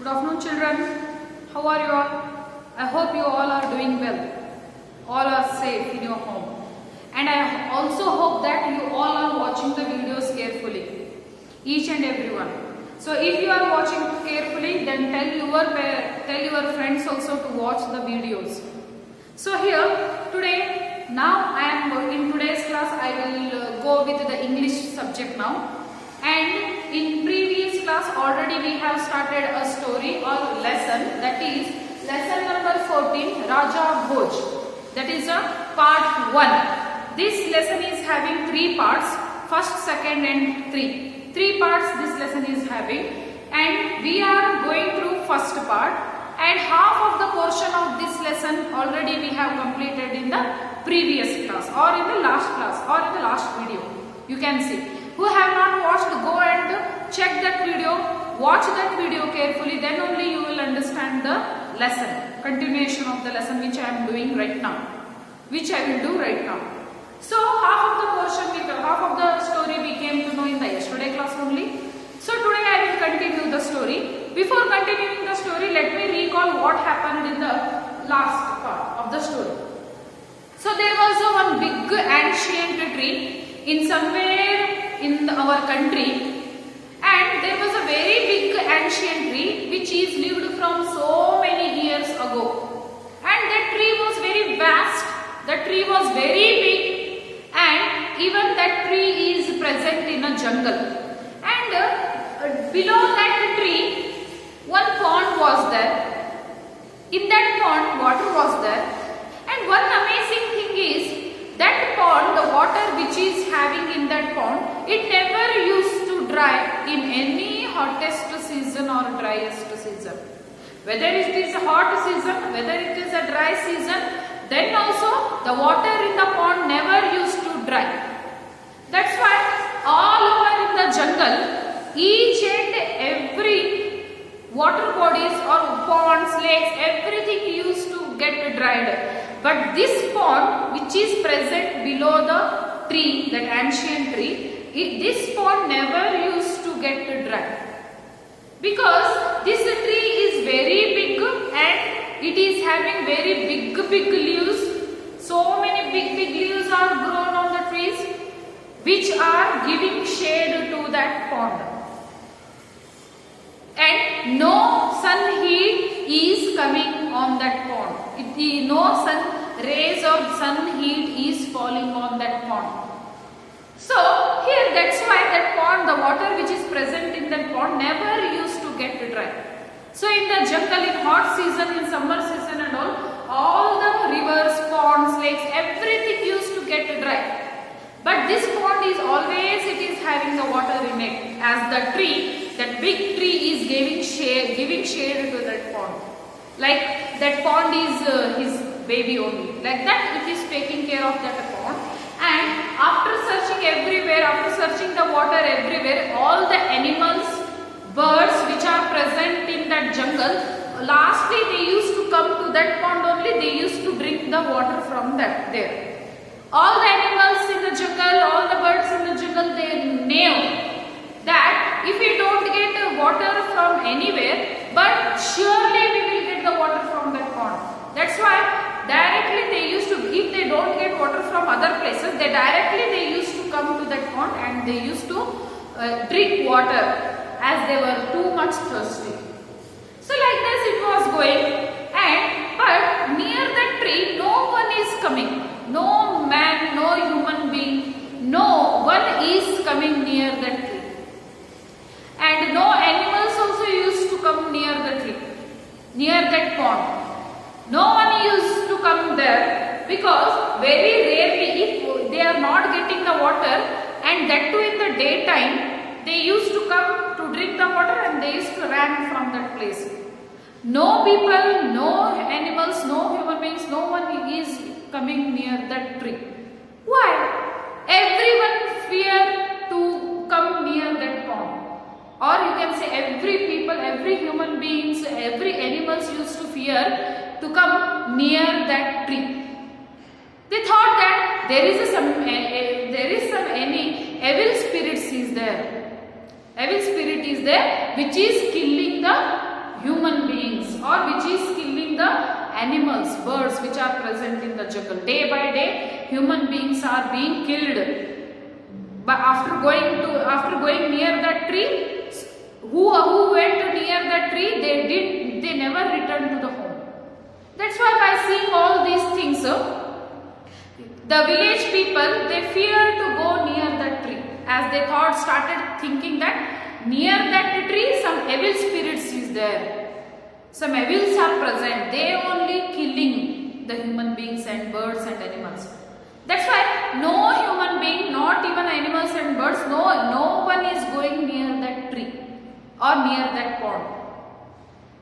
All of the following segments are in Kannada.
Good afternoon, children. How are you all? I hope you all are doing well. All are safe in your home. And I also hope that you all are watching the videos carefully. Each and every one. So if you are watching carefully, then tell your friends also to watch the videos. So here today, now I am in today's class. I will go with the English subject now. And in previous class already we have started a story or lesson, that is lesson number 14, Raja Bhoj. That is a part 1. This lesson is having 3 parts, first, second and 3. 3 parts this lesson is having, and we are going through first part, and half of the portion of this lesson already we have completed in the previous class or in the last class or in the last video. You can see. Who have not watched, go and check that video, watch that video carefully, then only you will understand the lesson, continuation of the lesson which I am doing right now, which I will do right now. So half of the portion, half of the story we came to know in the yesterday class only. So today I will continue the story. Before continuing the story, let me recall what happened in the last part of the story. So there was one big ancient tree in somewhere in our country, and there was a very big ancient tree which is lived from so many years ago, and that tree was very vast, the tree was very big, and even that tree is present in a jungle, and below that tree one pond was there. In that pond water was there, and one amazing thing is that pond, the water which is having in that pond, it never used to dry in any hottest season or driest season. Whether it is a hot season, whether it is a dry season, then also the water in the pond never used to dry. That's why all over in the jungle, each and every water bodies or ponds, lakes, everything used to get dried. But this pond which is present below the tree, that ancient tree, this pond never used to get dry. Because this tree is very big and it is having very big leaves. So many big leaves are grown on the trees which are giving shade to that pond. And no sun heat is coming on that pond. No sun rays or sun heat is falling on that pond. So here that's why that pond, the water which is present in that pond never used to get dry. So in the jungle, in hot season, in summer season and all the rivers, ponds, lakes, everything used to get dry. But this pond is always, it is having the water in it, as the tree, that big tree is giving shade to that pond. Like that pond is his baby only. Like that it is taking care of that pond. And after searching everywhere, after searching the water everywhere, all the animals, birds which are present in that jungle, lastly they used to come to that pond only, they used to drink the water from that there. All the animals in the jungle, all the birds in the jungle, they knew that if we don't get water from anywhere, but surely we will get the water from that pond. That's why directly they used to, if they don't get water from other places, they used to come to that pond and they used to drink water as they were too much thirsty. So like this it was going, and but near that tree no one is coming. No man, no human being, no one is coming near that tree. And no animals also used to come near the tree, near that pond. No one used to come there because very rarely, if they are not getting the water, and that too in the daytime, they used to come to drink the water and they used to run from that place. No people, no animals, no human beings, no one is coming near that tree. Why? Everyone fear to come near that pond. Or you can say every people, every human beings, every animals used to fear to come near that tree. They thought that there is some any evil spirits is there. Evil spirit is there which is killing the human beings, or which is killing the animals, birds which are present in the jungle. Day by day, human beings are being killed. But after going near that tree, who went near that tree, they never returned to the home. That's why by seeing all these things, the village people, they fear to go near that tree, as they started thinking that near that tree some evil spirits is there, some evils are present, they only killing the human beings and birds and animals. That's why no human being, not even animals and birds, no one is going near that tree or near that pond.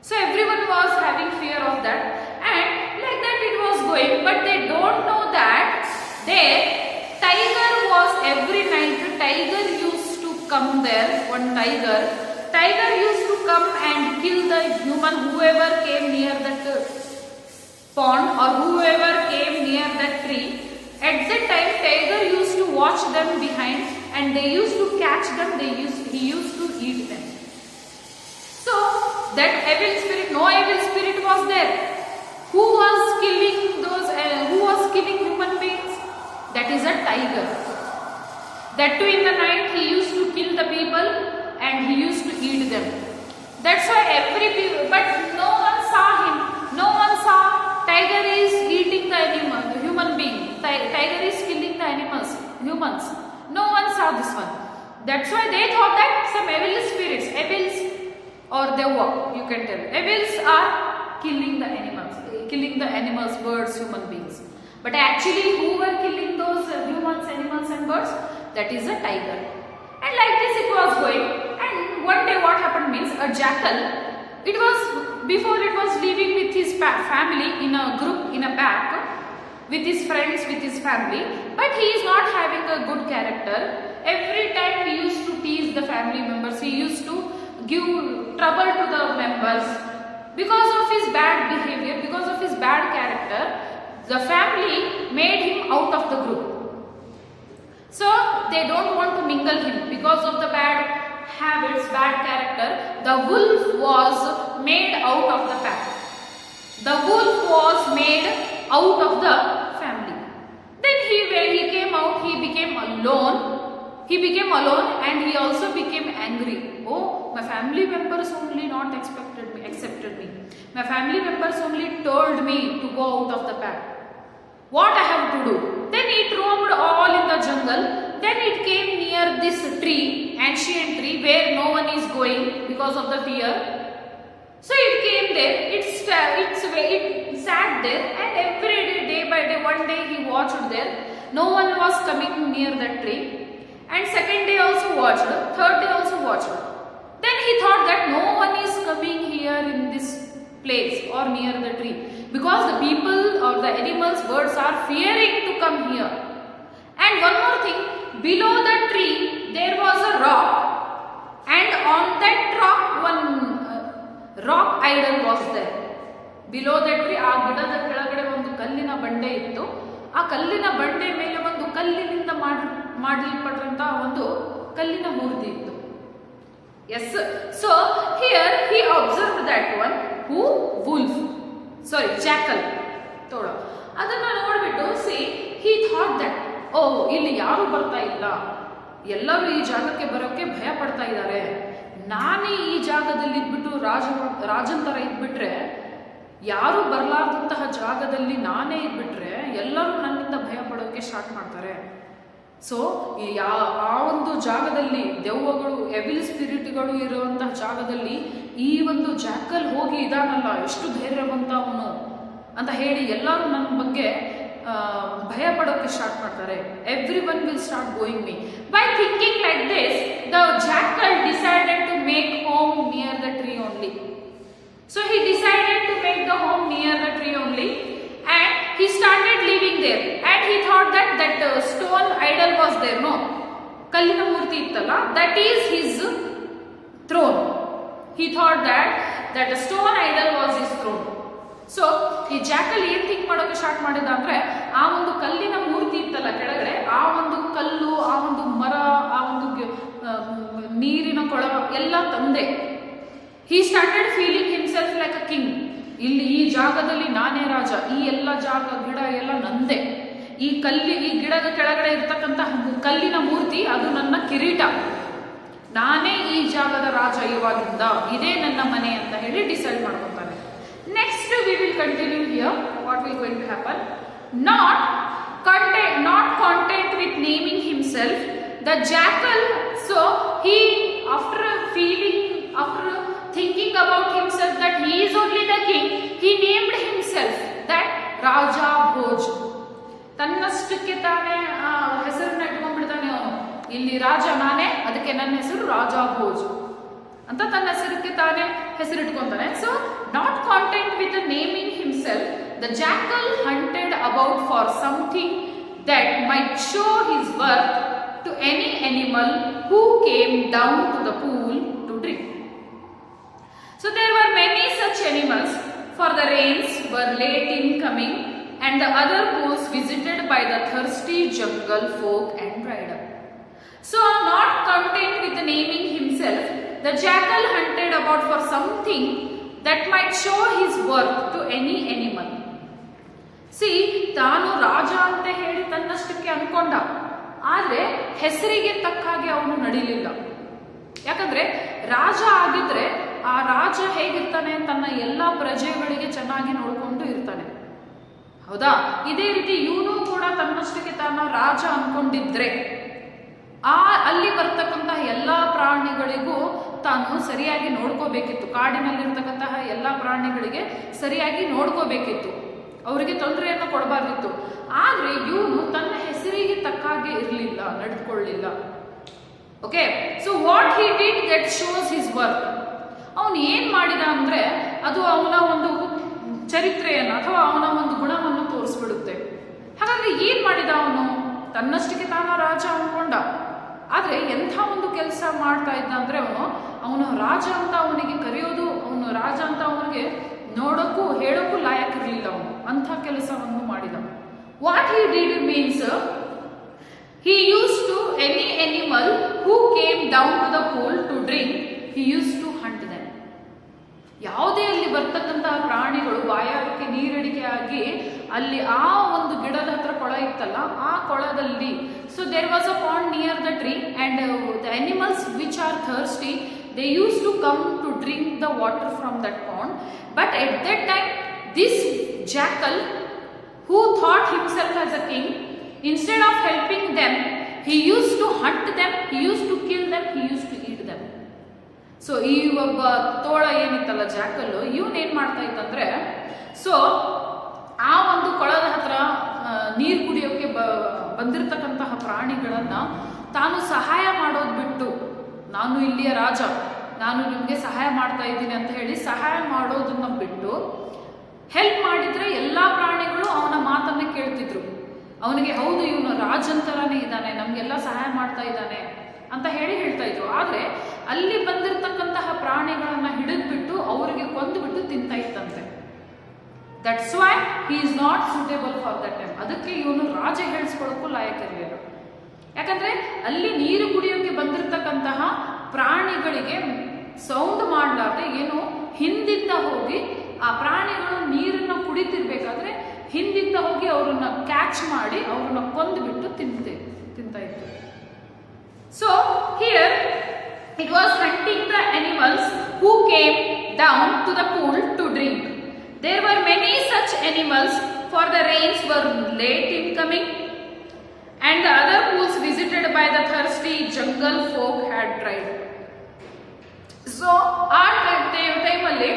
So everyone was having fear of that, and like that it was going, but they don't know that there tiger was every night. Tiger used to come there. One tiger used to come and kill the human, whoever came near that pond or whoever came near that tree. At that time, tiger used to watch them behind, and they used to catch them. He used to eat them. So that evil spirit, no evil spirit was there. Who was killing who was killing human beings? That is a tiger. That too in the night he used to kill the people and he used to eat them. That's why but no one saw him. No one saw tiger is eating the human being. Tiger is killing the humans. No one saw this one. That's why they thought that some evil spirits, or devil, you can tell. Evils are killing the animals, birds, human beings. But actually, who were killing those humans, animals and birds? That is a tiger. And like this it was going. And one day what happened means, a jackal, before it was living with his family in a group, in a pack, with his friends, with his family. But he is not having a good character. Every time he used to tease the family members. He used to give trouble to the members. Because of his bad behavior, because of his bad character, the family made him out of the group. So they don't want to mingle him because of the bad habits, bad character. The wolf was made out of the pack. The wolf was made out of the family. Then when he came out, he became alone. And he also became angry. Oh, my family members only not accepted me. My family members only told me to go out of the pack. What I have to do? Then it roamed all in the jungle. Then it came near this tree, ancient tree, where no one is going because of the fear. So it came there. It sat there, and every day by day, one day he watched there. No one was coming near that tree. And second day also watched, third day also watched. Then he thought that no one is coming here in this place or near the tree, because the people or the animals, birds are fearing to come here. And one more thing, below the tree there was a rock, and on that rock one rock idol was there. Below that tree, ಆ ಗಿಡದ ಕೆಳಗಡೆ ಒಂದು ಕಲ್ಲಿನ ಬಂಡೆ ಇತ್ತು. ಆ ಕಲ್ಲಿನ ಬಂಡೆ ಮೇಲೆ ಒಂದು ಕಲ್ಲಿನಿಂದ ಮಾಡಲ್ಪಟ್ಟಂತ ಒಂದು ಕಲ್ಲಿನ ಮೂರ್ತಿ ಇತ್ತು. Yes. So here he observed that one. Who? Wolf. Sorry, jackal. ತೋಳ. ಅದನ್ನ ನೋಡ್ಬಿಟ್ಟು he thought that, oh, ಇಲ್ಲಿ ಯಾರು ಬರ್ತಾ ಇಲ್ಲ, ಎಲ್ಲರೂ ಈ ಜಾಗಕ್ಕೆ ಬರೋಕ್ಕೆ ಭಯ ಪಡ್ತಾ ಇದ್ದಾರೆ. ನಾನೇ ಈ ಜಾಗದಲ್ಲಿ ಇದ್ಬಿಟ್ಟು ರಾಜನ್ ತರ ಇದ್ಬಿಟ್ರೆ, ಯಾರು ಬರಲಾರ್ದಂತಹ ಜಾಗದಲ್ಲಿ ನಾನೇ ಇದ್ಬಿಟ್ರೆ ಎಲ್ಲರೂ ನನ್ನಿಂದ ಭಯ ಪಡೋಕೆ ಸ್ಟಾರ್ಟ್ ಮಾಡ್ತಾರೆ. ಸೊ ಆ ಒಂದು ಜಾಗದಲ್ಲಿ ದೆವ್ವಗಳು, ಎವಿಲ್ ಸ್ಪಿರಿಟ್ಗಳು ಇರುವಂತಹ ಜಾಗದಲ್ಲಿ ಈ ಒಂದು ಜಾಕಲ್ ಹೋಗಿ ಇದಾನಲ್ಲ, ಎಷ್ಟು ಧೈರ್ಯವಂತ ಅವನು ಅಂತ ಹೇಳಿ ಎಲ್ಲರೂ ನನ್ನ ಬಗ್ಗೆ ಭಯ ಪಡೋಕೆ ಸ್ಟಾರ್ಟ್ ಮಾಡ್ತಾರೆ. Everyone will start going me. By thinking like this, the jackal decided to make home near the tree only. So he decided to make the home near the tree only, and he started living there. And he thought that stone idol was there, no, kallina murti ittalla, that is his throne. He thought that the stone idol was his throne. So ಈ ಜಾಕಲ್ ಏನ್ ಥಿಂಕ್ ಮಾಡೋಕೆ ಸ್ಟಾರ್ಟ್ ಮಾಡಿದ ಅಂದ್ರೆ, ಆ ಒಂದು ಕಲ್ಲಿನ ಮೂರ್ತಿ ಇತ್ತಲ್ಲ ಕೆಳಗಡೆ, ಆ ಒಂದು ಕಲ್ಲು, ಆ ಒಂದು ಮರ, ಆ ಒಂದು ನೀರಿನ ಕೊಳ ಎಲ್ಲ ತಂದೆ. He started feeling himself himself like a king. ಇಲ್ಲಿ ಈ ಜಾಗದಲ್ಲಿ ನಾನೇ ರಾಜ, ಈ ಎಲ್ಲ ಜಾಗ ಗಿಡ ಎಲ್ಲ ನಂದೆ, ಈ ಗಿಡದ ಕೆಳಗಡೆ ಇರ್ತಕ್ಕಂಥ ಕಲ್ಲಿನ ಮೂರ್ತಿ ಅದು ನನ್ನ ಕಿರೀಟ, ನಾನೇ ಈ ಜಾಗದ ರಾಜ ಇವಾಗಿಂದ, ಇದೇ ನನ್ನ ಮನೆ ಅಂತ ಹೇಳಿ ಡಿಸೈಡ್ ಮಾಡ್ಕೊತಾನೆ. Next we will continue here. What will going to happen? Not content with naming himself, the jackal, so he after thinking about himself that he is only the king, he named himself that Raja Bhoj. ತನ್ನಷ್ಟಕ್ಕೆ ತಾನೇ ಹೆಸರನ್ನ ಇಟ್ಕೊಂಡ್ಬಿಡ್ತಾನೆ ಅವನು, ಇಲ್ಲಿ ರಾಜ ನಾನೇ, ಅದಕ್ಕೆ ನನ್ನ ಹೆಸರು ರಾಜ ಭೋಜ್ ಅಂತ ತನ್ನ ಹೆಸರಿಗೆ ತಾನೇ ಹೆಸರಿಟ್ಕೊಂತಾನೆ. So not content with naming himself, the jackal hunted about for something that might show his worth to any animal who came down to the pool to drink. So there were many such animals, for the rains were late in coming and the other pools visited by the thirsty jungle folk and dried up. So not content with naming himself, the jackal hunted about for something that might show his worth to any animal. ತಾನು ರಾಜ ಅಂತ ಹೇಳಿ ತನ್ನಷ್ಟಕ್ಕೆ ಅನ್ಕೊಂಡ, ಆದ್ರೆ ಹೆಸರಿಗೆ ತಕ್ಕ ಹಾಗೆ ಅವನು ನಡಿಲಿಲ್ಲ. ಯಾಕಂದ್ರೆ ರಾಜ ಆಗಿದ್ರೆ ಆ ರಾಜ ಹೇಗಿರ್ತಾನೆ, ತನ್ನ ಎಲ್ಲಾ ಪ್ರಜೆಗಳಿಗೆ ಚೆನ್ನಾಗಿ ನೋಡ್ಕೊಂಡು ಇರ್ತಾನೆ, ಹೌದಾ? ಇದೇ ರೀತಿ ಇವನು ಕೂಡ ತನ್ನಷ್ಟಕ್ಕೆ ತಾನ ರಾಜ ಅನ್ಕೊಂಡಿದ್ರೆ ಅಲ್ಲಿ ಬರ್ತಕ್ಕಂತಹ ಎಲ್ಲಾ ಪ್ರಾಣಿಗಳಿಗೂ ತಾನು ಸರಿಯಾಗಿ ನೋಡ್ಕೋಬೇಕಿತ್ತು. ಕಾಡಿನಲ್ಲಿರ್ತಕ್ಕಂತಹ ಎಲ್ಲಾ ಪ್ರಾಣಿಗಳಿಗೆ ಸರಿಯಾಗಿ ನೋಡ್ಕೋಬೇಕಿತ್ತು, ಅವರಿಗೆ ತೊಂದರೆಯನ್ನು ಕೊಡಬಾರ್ದಿತ್ತು. ಆದ್ರೆ ಇವನು ತನ್ನ ಹೆಸರಿಗೆ ತಕ್ಕಾಗೆ ಇರಲಿಲ್ಲ, ನಡೆದುಕೊಳ್ಳಲಿಲ್ಲ. Okay, so what he did that shows his work. ಅವನು ಏನ್ ಮಾಡಿದ ಅಂದ್ರೆ ಅದು ಅವನ ಒಂದು ಚರಿತ್ರೆಯನ್ನು ಅಥವಾ ಅವನ ಒಂದು ಗುಣವನ್ನು ತೋರಿಸ್ಬಿಡುತ್ತೆ. ಹಾಗಾದ್ರೆ ಏನ್ ಮಾಡಿದ ಅವನು? ತನ್ನಷ್ಟಕ್ಕೆ ತಾನ ರಾಜ ಅನ್ಕೊಂಡ, ಆದ್ರೆ ಎಂಥ ಒಂದು ಕೆಲಸ ಮಾಡ್ತಾ ಇದ್ದ ಅಂದ್ರೆ ಅವನು ರಾಜ ಅಂತ ಅವನಿಗೆ ಕರೆಯೋದು, ಅವನು ರಾಜ ಅಂತ ಅವನಿಗೆ ನೋಡೋಕ್ಕೂ ಹೇಳೋಕ್ಕೂ ಲಾಯಕ್ಕಿರಲಿಲ್ಲ. ಅವನು ಅಂಥ ಕೆಲಸವನ್ನು ಮಾಡಿದ. What he did means he used to any animal who came down to the pool to drink, he used to hunt them. ಯಾವುದೇ ಅಲ್ಲಿ ಬರ್ತಕ್ಕಂತಹ ಪ್ರಾಣಿಗಳು ಬಾಯಾರಿಕೆ ನೀರಡಿಕೆ ಆಗಿ ಅಲ್ಲಿ ಆ ಒಂದು ಗಿಡದ ಹತ್ರ ಕೊಳ ಇತ್ತಲ್ಲ, ಆ ಕೊಳದಲ್ಲಿ, so there was a pond near the tree and the animals which are thirsty, they used to come to drink the water from that pond. But at that time this jackal who thought himself as a king, instead of helping them, he used to hunt them, he used to kill them, he used to eat them. So ಈ ಒಬ್ಬ ತೋಳ ಏನಿತ್ತಲ್ಲ ಜಾಕಲ್, ಇವನೇನ್ ಮಾಡ್ತಾ ಇತ್ತಂದ್ರೆ, ಸೊ ಆ ಒಂದು ಕೊಳದ ಹತ್ರ ನೀರು ಕುಡಿಯೋಕೆ ಬಂದಿರತಕ್ಕಂತಹ ಪ್ರಾಣಿಗಳನ್ನ ತಾನು ಸಹಾಯ ಮಾಡೋದು ಬಿಟ್ಟು, ನಾನು ಇಲ್ಲಿಯ ರಾಜ, ನಾನು ನಿಮ್ಗೆ ಸಹಾಯ ಮಾಡ್ತಾ ಇದ್ದೀನಿ ಅಂತ ಹೇಳಿ ಸಹಾಯ ಮಾಡೋದನ್ನ ಬಿಟ್ಟು ಹೆಲ್ಪ್ ಮಾಡಿದ್ರೆ ಎಲ್ಲಾ ಪ್ರಾಣಿಗಳು ಅವನ ಮಾತನ್ನ ಕೇಳ್ತಿದ್ರು. ಅವನಿಗೆ ಹೌದು ಇವನು ರಾಜಂತರಾನೇ ಇದ್ದಾನೆ, ನಮ್ಗೆಲ್ಲ ಸಹಾಯ ಮಾಡ್ತಾ ಇದ್ದಾನೆ ಅಂತ ಹೇಳಿ ಹೇಳ್ತಾ ಇದ್ರು. ಆದ್ರೆ ಅಲ್ಲಿ ಬಂದಿರತಕ್ಕಂತಹ ಪ್ರಾಣಿಗಳನ್ನ ಹಿಡಿದ್ಬಿಟ್ಟು ಅವರಿಗೆ ಕೊಂದುಬಿಟ್ಟು ತಿಂತಾ ಇತ್ತಂತೆ. That's why he is not suitable for that time. ಅದಕ್ಕೆ ಇವನು ರಾಜ ಹೇಳಿಸ್ಕೊಳ್ಳೋಕ್ಕೂ ಲಾಯಕ್ಕಿರಲಿಲ್ಲ. ಯಾಕಂದ್ರೆ ಅಲ್ಲಿ ನೀರು ಕುಡಿಯೋಕೆ ಬಂದಿರತಕ್ಕಂತಹ ಪ್ರಾಣಿಗಳಿಗೆ ಸೌಂಡ್ ಮಾಡಲಾರ್ದೆ ಏನು ಹಿಂದಿಂದ ಹೋಗಿ ಆ ಪ್ರಾಣಿಗಳು ನೀರನ್ನ ಕುಡಿತಿರ್ಬೇಕಾದ್ರೆ ಹಿಂದಿಂದ ಹೋಗಿ ಅವರನ್ನ ಕ್ಯಾಚ್ ಮಾಡಿ ಅವ್ರನ್ನ ಕೊಂದುಬಿಟ್ಟು ತಿಂತಾ ಇತ್ತು. So here it was hunting the animals who came down to the pool to drink. There were many such animals, for the rains were late in coming and the other pools visited by the thirsty jungle folk had dried. So ಆ ಟೈಮಲ್ಲಿ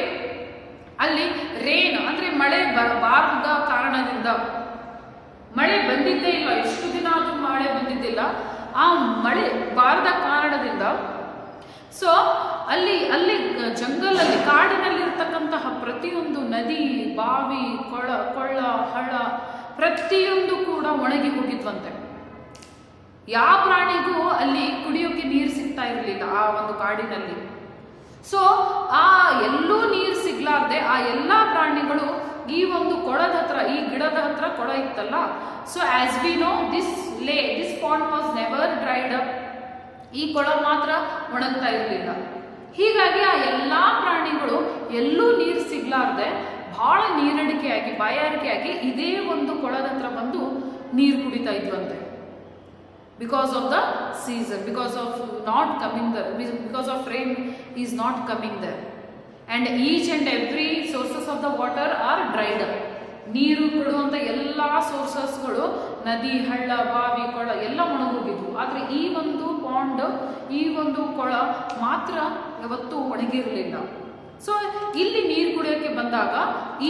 ಅಲ್ಲಿ ರೇನ್ ಅಂದ್ರೆ ಮಳೆ ಬಾರದ ಕಾರಣದಿಂದ, ಮಳೆ ಬಂದಿದ್ದೇ ಇಲ್ಲ, ಎಷ್ಟು ದಿನ ಆದ್ರೂ ಮಳೆ ಬಂದಿದ್ದಿಲ್ಲ, ಆ ಮಳೆ ಬಾರದ ಕಾರಣದಿಂದ ಸೊ ಅಲ್ಲಿ ಜಂಗಲ್ ಅಲ್ಲಿ ಕಾಡಿನಲ್ಲಿ ಇರ್ತಕ್ಕಂತಹ ಪ್ರತಿಯೊಂದು ನದಿ, ಬಾವಿ, ಕೊಳ್ಳ, ಹಳ್ಳ ಪ್ರತಿಯೊಂದು ಕೂಡ ಒಣಗಿ ಹೋಗಿದ್ವಂತೆ. ಯಾವ ಪ್ರಾಣಿಗೂ ಅಲ್ಲಿ ಕುಡಿಯೋಕೆ ನೀರು ಸಿಗ್ತಾ ಇರಲಿಲ್ಲ ಆ ಒಂದು ಕಾಡಿನಲ್ಲಿ. ಸೊ ಆ ಎಲ್ಲೂ ನೀರು ಸಿಗ್ಲಾರ್ದೆ ಆ ಎಲ್ಲಾ ಪ್ರಾಣಿಗಳು ಈ ಒಂದು ಕೊಳದ ಹತ್ರ, ಈ ಗಿಡದ ಹತ್ರ ಕೊಳ ಇತ್ತಲ್ಲ, so as we know this pond was never dried up. ಈ ಕೊಳ ಮಾತ್ರ ಒಣಗ್ತಾ ಇರಲಿಲ್ಲ. ಹೀಗಾಗಿ ಆ ಎಲ್ಲಾ ಪ್ರಾಣಿಗಳು ಎಲ್ಲೂ ನೀರು ಸಿಗ್ಲಾರ್ದೆ ಬಹಳ ನೀರಡಿಕೆಯಾಗಿ ಬಾಯಾರಿಕೆಯಾಗಿ ಇದೇ ಒಂದು ಕೊಳದ ಹತ್ರ ಬಂದು ನೀರು ಕುಡಿತಾ ಇದ್ವಂತೆ. Because of the season, because of not coming there, because of rain is not coming there, and each and every sources of the water are dried up. ನೀರು ಕೊಡುವಂತ ಎಲ್ಲಾ ಸೋರ್ಸಸ್ಗಳು ನದಿ, ಹಳ್ಳ, ಬಾವಿ, ಕೊಳ ಎಲ್ಲ ಒಣಗೋಗಿದ್ವು. ಆದ್ರೆ ಈ ಒಂದು ಪಾಂಡ್, ಈ ಒಂದು ಕೊಳ ಮಾತ್ರ ಯಾವತ್ತೂ ಒಣಗಿರಲಿಲ್ಲ. ಸೊ ಇಲ್ಲಿ ನೀರು ಕುಡಿಯೋಕೆ ಬಂದಾಗ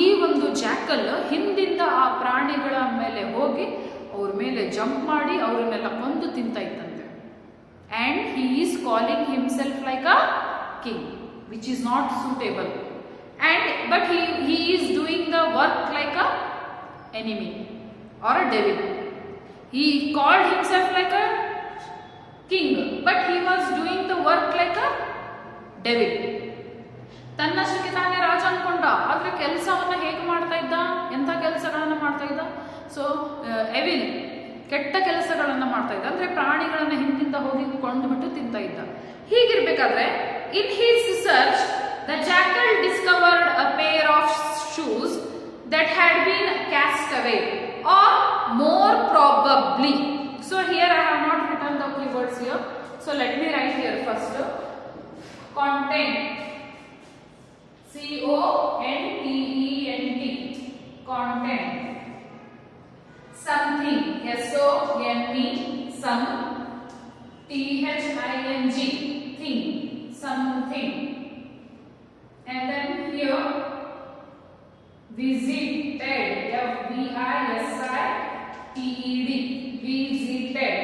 ಈ ಒಂದು ಜಾಕಲ್ ಹಿಂದಿಂದ ಆ ಪ್ರಾಣಿಗಳ ಮೇಲೆ ಹೋಗಿ ಅವ್ರ ಮೇಲೆ ಜಂಪ್ ಮಾಡಿ ಅವ್ರನ್ನೆಲ್ಲ ಕೊಂದು ತಿಂತ ಇತ್ತಂತೆ. And he is calling himself like a king, which is not suitable. And but he is doing the work like a enemy or a devil. He called himself like a king, but he was doing the work like a devil. ತನ್ನಷ್ಟಕ್ಕೆ ತಾನೇ ರಾಜ ಅನ್ಕೊಂಡ, ಆದ್ರೆ ಕೆಲಸವನ್ನ ಹೇಗೆ ಮಾಡ್ತಾ ಇದ್ದ, ಎಂಥ ಕೆಲಸಗಳನ್ನ ಮಾಡ್ತಾ ಇದ್ದ? ಸೊ ಎವಿಲ್, ಕೆಟ್ಟ ಕೆಲಸಗಳನ್ನ ಮಾಡ್ತಾ ಇದ್ದ, ಅಂದ್ರೆ ಪ್ರಾಣಿಗಳನ್ನ ಹಿಂದಿಂದ ಹೋಗಿ ಕೊಂಡ್ಬಿಟ್ಟು ತಿಂತ ಇದ್ದ. ಹೀಗಿರ್ಬೇಕಾದ್ರೆ in his search the jackal discovered a pair of shoes that had been cast away, or more probably. So here I have not written the keywords here, so let me write here first. Content, content, content. Something, something, some, thing, thing, something. And then here visited, visited, visited.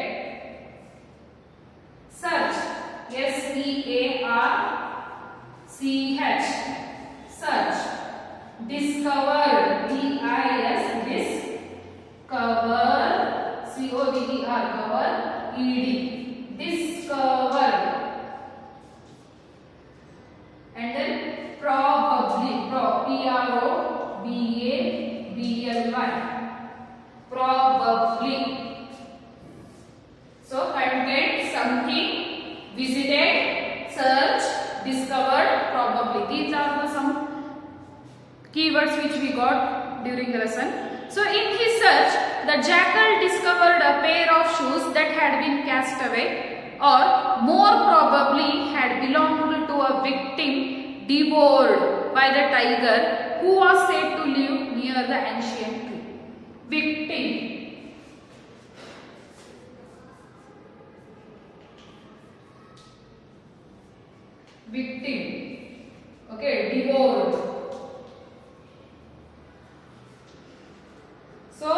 Search, search, search. Discovered, discover, cover, discover. And then probably, probably, probably. So content, something, visited, search, discovered, probably. These are the some keywords which we got during the lesson. So in his search, the jackal discovered a pair of shoes that had been cast away, or more probably had belonged to a victim devoured by the tiger who was said to live near the ancient tree. Victim, victim, okay, devoured. So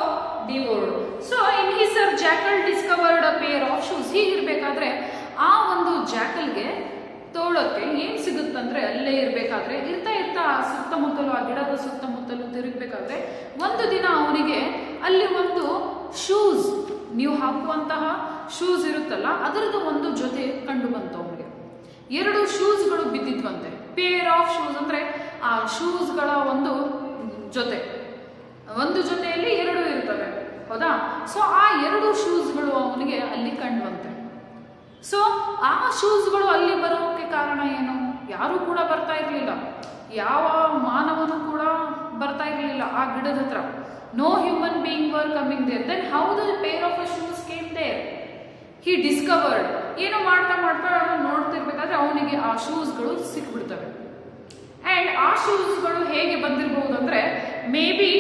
devoured. So in his search, jackal discovered a pair of shoes. ಹೀಗಿರ್ಬೇಕಾದ್ರೆ ಆ ಒಂದು ಜಾಕಲ್ಗೆ ತೋಳಕ್ಕೆ ಏನ್ ಸಿಗುತ್ತಂದ್ರೆ, ಅಲ್ಲೇ ಇರ್ಬೇಕಾದ್ರೆ ಇರ್ತಾ ಸುತ್ತಮುತ್ತಲು, ಆ ಗಿಡದ ಸುತ್ತಮುತ್ತಲು ತಿರುಗಬೇಕಾದ್ರೆ ಒಂದು ದಿನ ಅವನಿಗೆ ಅಲ್ಲಿ ಒಂದು ಶೂಸ್, ನೀವು ಹಾಕುವಂತಹ ಶೂಸ್ ಇರುತ್ತಲ್ಲ ಅದರದ್ದು ಒಂದು ಜೊತೆ ಕಂಡು ಬಂತು. ಅವನಿಗೆ 2 ಶೂಸ್ಗಳು ಬಿದ್ದಿದ್ವಂತೆ. ಪೇರ್ ಆಫ್ ಶೂಸ್ ಅಂದ್ರೆ ಆ ಶೂಸ್ಗಳ ಒಂದು ಜೊತೆಯಲ್ಲಿ 2 ಇರ್ತವೆ, ಹೌದಾ? ಸೊ ಆ 2 ಶೂಸ್ಗಳು ಅವನಿಗೆ ಅಲ್ಲಿ ಕಂಡುವಂತೆ. ಸೊ ಆ ಶೂಸ್ಗಳು ಅಲ್ಲಿ ಬರೋಕೆ ಕಾರಣ ಏನು? ಯಾರು ಕೂಡ ಬರ್ತಾ ಇರಲಿಲ್ಲ, ಯಾವ ಮಾನವನು ಕೂಡ ಬರ್ತಾ ಇರಲಿಲ್ಲ ಆ ಗಿಡದ ಹತ್ರ. No human being were coming there. Then how the pair of a shoes came there? He discovered. ಏನು ಮಾಡ್ತಾ ನೋಡ್ತಿರ್ಬೇಕಾದ್ರೆ ಅವನಿಗೆ ಆ ಶೂಸ್ಗಳು ಸಿಕ್ಬಿಡ್ತವೆ. ಅಂಡ್ ಆ ಶೂಸ್ಗಳು ಹೇಗೆ ಬಂದಿರಬಹುದು ಅಂದ್ರೆ, ಮೇ ಬಿ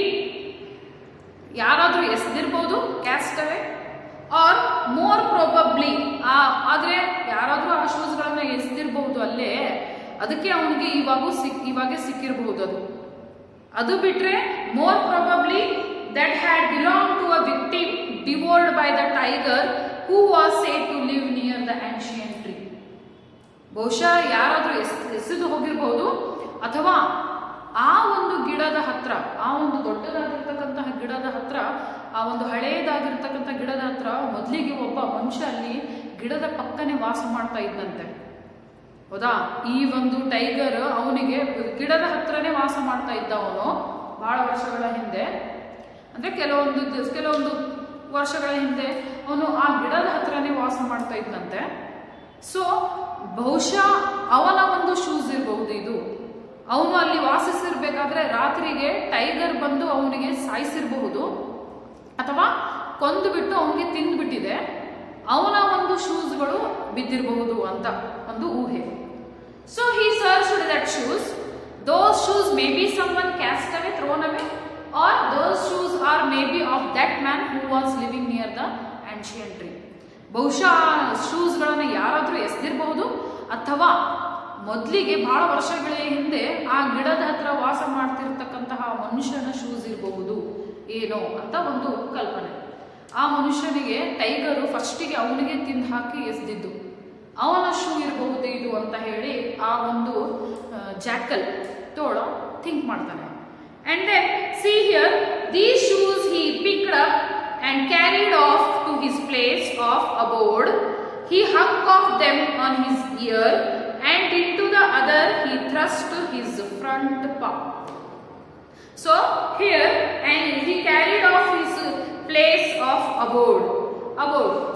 ಯಾರಾದ್ರೂ ಎಸ್ದಿರ್ಬೋದು, ಕ್ಯಾಸ್ಟ್ ಅವೇ, ಆರ್ ಮೋರ್ ಪ್ರೊಬಬ್ಲಿ, ಆದ್ರೆ ಯಾರಾದ್ರೂ ಆ ಶೂಸ್ಗಳನ್ನ ಎಸ್ದಿರ್ಬಹುದು ಅಲ್ಲೇ, ಅದಕ್ಕೆ ಅವನಿಗೆ ಇವಾಗ ಸಿಕ್ಕಿರಬಹುದು. ಅದು ಬಿಟ್ರೆ more probably that had belong to a victim devoured by the tiger who was said to live near the ancient tree. ಬಹುಶಃ ಯಾರಾದ್ರೂ ಎಸೆದು ಹೋಗಿರಬಹುದು, ಅಥವಾ ಆ ಒಂದು ಗಿಡದ ಹತ್ರ, ಆ ಒಂದು ದೊಡ್ಡದಾಗಿರ್ತಕ್ಕಂತಹ ಗಿಡದ ಹತ್ರ, ಆ ಒಂದು ಹಳೆಯದಾಗಿರ್ತಕ್ಕಂಥ ಗಿಡದ ಹತ್ರ ಮೊದಲಿಗೆ ಒಬ್ಬ ಮನುಷ್ಯ ಅಲ್ಲಿ ಗಿಡದ ಪಕ್ಕನೆ ವಾಸ ಮಾಡ್ತಾ ಇದ್ದಂತೆ, ಹೌದಾ? ಈ ಒಂದು ಟೈಗರ್ ಅವನಿಗೆ ಗಿಡದ ಹತ್ರನೇ ವಾಸ ಮಾಡ್ತಾ ಇದ್ದ ಅವನು ಬಹಳ ವರ್ಷಗಳ ಹಿಂದೆ. ಅಂದ್ರೆ ಕೆಲವೊಂದು ವರ್ಷಗಳ ಹಿಂದೆ ಅವನು ಆ ಗಿಡದ ಹತ್ರನೇ ವಾಸ ಮಾಡ್ತಾ ಇದ್ದಂತೆ. ಸೊ ಬಹುಶಃ ಅವನ ಒಂದು ಶೂಸ್ ಇರಬಹುದು ಇದು. ಅವನು ಅಲ್ಲಿ ವಾಸಿಸಿರ್ಬೇಕಾದ್ರೆ ರಾತ್ರಿಗೆ ಟೈಗರ್ ಬಂದು ಅವನಿಗೆ ಸಾಯಿಸಿರಬಹುದು ಅಥವಾ ಕೊಂದು ಬಿಟ್ಟು ಅವನಿಗೆ ತಿಂದ್ಬಿಟ್ಟಿದೆ, ಅವನ ಒಂದು ಶೂಸ್ಗಳು ಬಿದ್ದಿರಬಹುದು ಅಂತ ಒಂದು ಊಹೆ. So he searched that shoes. Those shoes may be someone cast away, thrown away, or those shoes are maybe of that man who was living near the ancient tree. ಬಹುಶಃ ಶೂಸ್ಗಳನ್ನು ಯಾರಾದರೂ ಎಸೆದಿರಬಹುದು ಅಥವಾ ಮೊದಲಿಗೆ ಬಹಳ ವರ್ಷಗಳ ಹಿಂದೆ ಆ ಗಿಡದ ಹತ್ರ ವಾಸ ಮಾಡ್ತಿರ್ತಕ್ಕಂತಹ ಮನುಷ್ಯನ ಶೂಸ್ ಇರಬಹುದು ಏನೋ ಅಂತ ಒಂದು ಕಲ್ಪನೆ. ಆ ಮನುಷ್ಯನಿಗೆ ಟೈಗರು ಫಸ್ಟಿಗೆ ಅವನಿಗೆ ತಿಂದು ಹಾಕಿ ಎಸೆದಿದ್ದು, ಅವನ ಶೂ ಇರಬಹುದು ಇದು ಅಂತ ಹೇಳಿ ಆ ಒಂದು ಜಾಕಲ್ ತೋಳ ಥಿಂಕ್ ಮಾಡ್ತಾನೆ. And then see here these shoes he picked up and carried off to his place of abode. He hung off them on his ear, and into the other he thrust his front paw. So here, and he carried off his place of abode.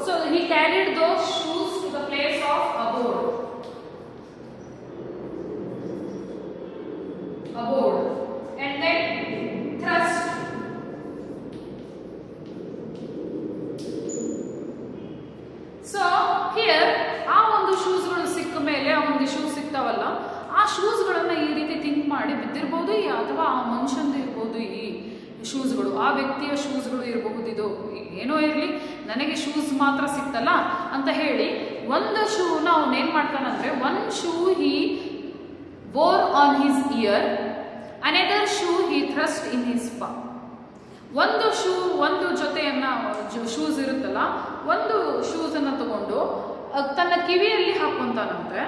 So he carried those shoes to the place of abode. And then thrust. So here ಆ ಒಂದು ಶೂಸ್ಗಳು ಸಿಕ್ಕ ಮೇಲೆ ಅವನಿಗೆ ಶೂಸ್ ಸಿಗ್ತಾವಲ್ಲ, ಆ ಶೂಸ್ಗಳನ್ನ ಈ ರೀತಿ ಥಿಂಕ್ ಮಾಡಿ ಬಿದ್ದಿರ್ಬೋದು ಅಥವಾ ಆ ಮನುಷ್ಯಂದು ಇರ್ಬೋದು ಈ ಶೂಸ್ಗಳು, ಆ ವ್ಯಕ್ತಿಯ ಶೂಸ್ಗಳು ಇರಬಹುದು. ಇದು ಏನೋ ಇರಲಿ, ನನಗೆ ಶೂಸ್ ಮಾತ್ರ ಸಿಕ್ತಲ್ಲ ಅಂತ ಹೇಳಿ ಒಂದು ಶೂನ ಅವನೇನ್ ಮಾಡ್ತಾನಂದ್ರೆ, one shoe he bore on his ear, another shoe he thrust in his paw. ಒಂದು ಶೂ, ಒಂದು ಜೊತೆಯನ್ನ ಶೂಸ್ ಇರುತ್ತಲ್ಲ, ಒಂದು ಶೂಸ್ ಅನ್ನ ತಗೊಂಡು ತನ್ನ ಕಿವಿಯಲ್ಲಿ ಹಾಕೊಂತಾನಂತೆ.